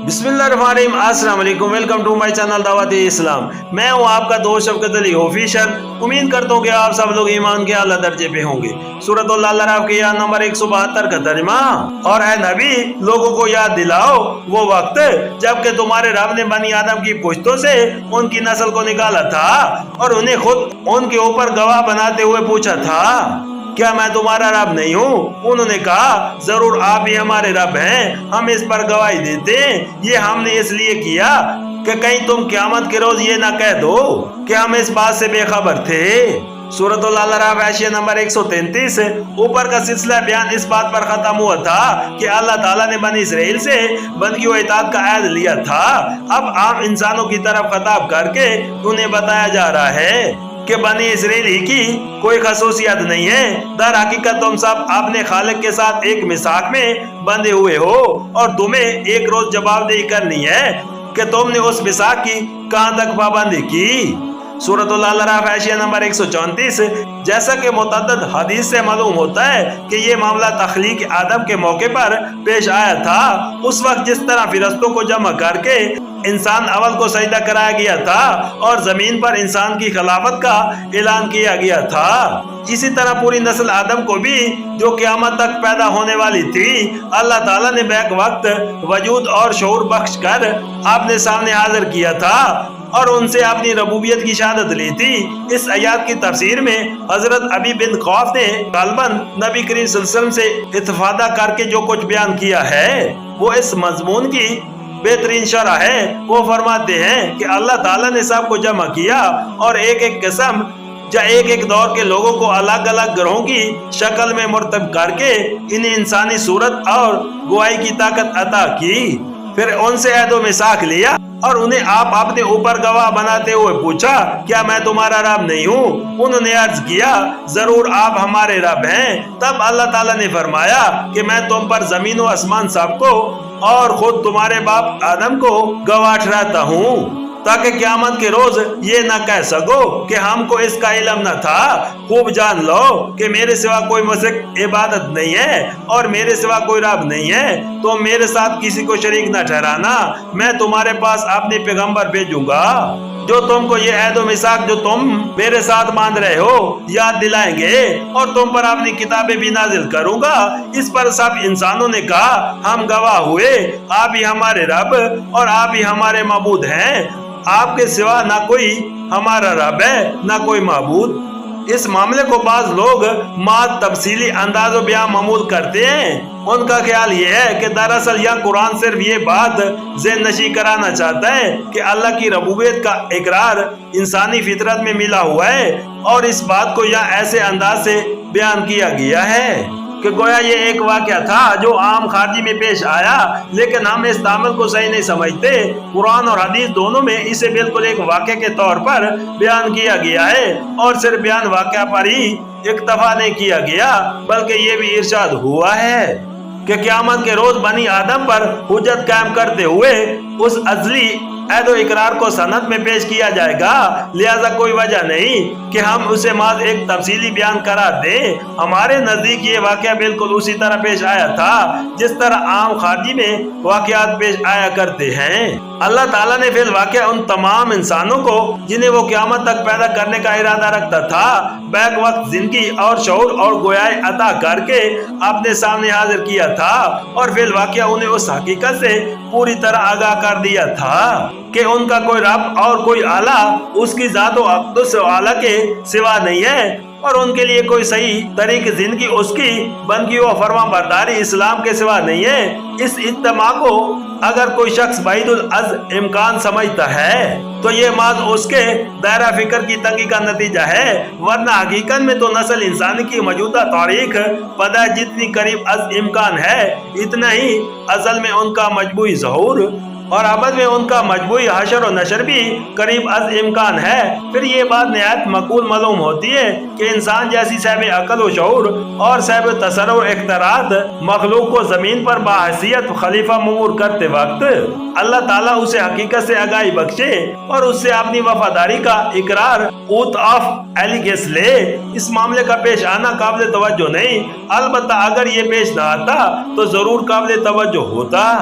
बिस्मिल्लाहिर्रहमानिर्रहीम, अस्सलाम वालेकुम। वेलकम टू माय चैनल दावत इस्लाम। मैं हूं आपका दोस्त शफकत अली ऑफिशियल। उम्मीद करता हूं कि आप सब लोग ईमान के आला दर्जे पे होंगे। सूरह अल-अराफ की आयत नंबर 172 का तर्जुमा। और ऐ नबी, लोगों को याद दिलाओ वो वक्त जबकि तुम्हारे रब ने बनी आदम की पुश्तों से उनकी नस्ल को निकाला था और उन्हें खुद उनके ऊपर गवाह बनाते हुए पूछा था, क्या मैं तुम्हारा रब नहीं हूँ? उन्होंने कहा, जरूर आप ही हमारे रब हैं, हम इस पर गवाही देते हैं। ये हमने इसलिए किया कि कहीं तुम क़यामत के रोज ये ना कह दो कि हम इस बात से बेखबर थे। सूरह अल-अराफ आयत नंबर 133। ऊपर का सिलसिला बयान इस बात पर खत्म हुआ था कि अल्लाह ताला ने बनी इसराइल से बंदगी व इताअत का अहद लिया था। अब आम इंसानों की तरफ खिताब करके उन्हें बताया जा रहा है कि बनी इसराइल ही की कोई खसूसियत नहीं है। दर हकीकत तुम सब अपने खालिक के साथ एक मिसाक में बंधे हुए हो और तुम्हें एक रोज जवाबदेही करनी है कि तुमने उस मिसाक की कहां तक पाबंदी की। सूरह अल-अराफ आयत नंबर 134। जैसा कि मुतअद्दिद हदीस से मालूम होता है कि ये मामला तख्लीक आदम के मौके पर पेश आया था। उस वक्त जिस तरह फिरस्तों को जमा करके इंसान अवल को सजदा कराया गया था और जमीन पर इंसान की खिलाफत का ऐलान किया गया था, इसी तरह पूरी नस्ल आदम को भी जो क़यामत तक पैदा होने वाली थी, अल्लाह ताला ने बैक वक्त वजूद और शऊर बख्श कर अपने सामने हाजिर किया था और उनसे अपनी रबूबियत की शहादत ली थी। इस आयत की तफसीर में हजरत अबी बिन खौफ ने गालबन नबी करीम सल्लल्लाहु अलैहि वसल्लम से इत्तिफादा करके जो कुछ बयान किया है वो इस मजमून की बेहतरीन शरह है। वो फरमाते हैं कि अल्लाह ताला ने सबको जमा किया और एक एक किस्म या एक एक दौर के लोगों को अलग अलग ग्रहों की शक्ल में मुर्तब करके इन्हें इंसानी सूरत और गुआई की ताकत अता की। फिर उनसे अहद मिसाक लिया और उन्हें आप अपने ऊपर गवाह बनाते हुए पूछा, क्या मैं तुम्हारा रब नहीं हूँ? उन्होंने अर्ज किया, जरूर आप हमारे रब हैं। तब अल्लाह ताला ने फरमाया कि मैं तुम पर जमीन व आसमान सबको और खुद तुम्हारे बाप आदम को गवाह ठहराता हूँ ताकि क़यामत के रोज ये न कह सको कि हमको इसका इल्म न था। खूब जान लो कि मेरे सिवा कोई मुशरिक इबादत नहीं है और मेरे सिवा कोई रब नहीं है। तो मेरे साथ किसी को शरीक न ठहराना। मैं तुम्हारे पास अपने पैगंबर भेजूंगा जो तुमको ये अहद मिसाक जो तुम मेरे साथ बांध रहे हो याद दिलाएंगे और तुम पर अपनी किताबें भी नाजिल करूंगा। इस पर सब इंसानों ने कहा, हम गवाह हुए, आप ही हमारे रब और आप ही हमारे माबूद हैं। आपके सिवा ना कोई हमारा रब है ना कोई माबूद। इस मामले को बाज लोग माद तफसीली अंदाज़ो बयान मामूल करते हैं। उनका ख्याल ये है कि दरअसल यह कुरान सिर्फ ये बात ज़हन नशी कराना चाहता है कि अल्लाह की रबूबियत का इकरार इंसानी फितरत में मिला हुआ है और इस बात को यह ऐसे अंदाज से बयान किया गया है कि गोया ये एक वाक़या था जो आम खारजी में पेश आया, लेकिन हम इस तामल को सही नहीं समझते। कुरान और हदीस दोनों में इसे बिल्कुल एक वाक़े के तौर पर बयान किया गया है और सिर्फ बयान वाक़या पर ही इक्तफा नहीं किया गया, बल्कि ये भी इरशाद हुआ है कि क़यामत के रोज बनी आदम पर हुज्जत कायम करते हुए उस अजली अहद व इकरार को सनद में पेश किया जाएगा। लिहाजा कोई वजह नहीं कि हम उसे माज एक तफसीली बयान करार दें। हमारे नजदीक ये वाक़या बिल्कुल उसी तरह पेश आया था जिस तरह आम खारजी में वाक़यात पेश आया करते हैं। अल्लाह ताला ने फिर वाक़या उन तमाम इंसानों को जिन्हें वो क़यामत तक पैदा करने का इरादा रखता था बैक वक्त जिंदगी और शऊर और गोयाई अता करके अपने सामने हाजिर किया था और फिर वाक़या उन्हें उस हकीकत से पूरी तरह आगाह कर दिया था कि उनका कोई रब और कोई आला उसकी जात व अक़दस आला के सिवा नहीं है और उनके लिए कोई सही तरीके जिंदगी उसकी बंदगी व फरमा बरदारी इस्लाम के सिवा नहीं है। इस इज्तिमा को अगर कोई शख्स बाइदुल अज इम्कान समझता है तो ये माज उसके दायरा फिक्र की तंगी का नतीजा है, वरना हकीकत में तो नस्ल इंसानी की मौजूदा तारीख पदा जितनी करीब अज इम्कान है इतना ही असल में उनका मजबूई ज़हूर और अबद में उनका मजबूरी हशर और नशर भी करीब अज इम्कान है। फिर ये बात नहायत मकबूल मालूम होती है कि इंसान जैसी साहिब अकल व शऊर और साहिब तसर्रुफ इख्तियारात मखलूक को जमीन पर बाहसियत खलीफा ममूर करते वक्त अल्लाह ताला उसे हकीकत से आगाही बख्शे और उससे अपनी वफादारी का इकरार ओथ ऑफ एलिगेंस ले। इस मामले का पेश आना काबिल तवज्जो नहीं, अलबत्ता अगर ये पेश न आता तो जरूर काबिल तवज्जो होता।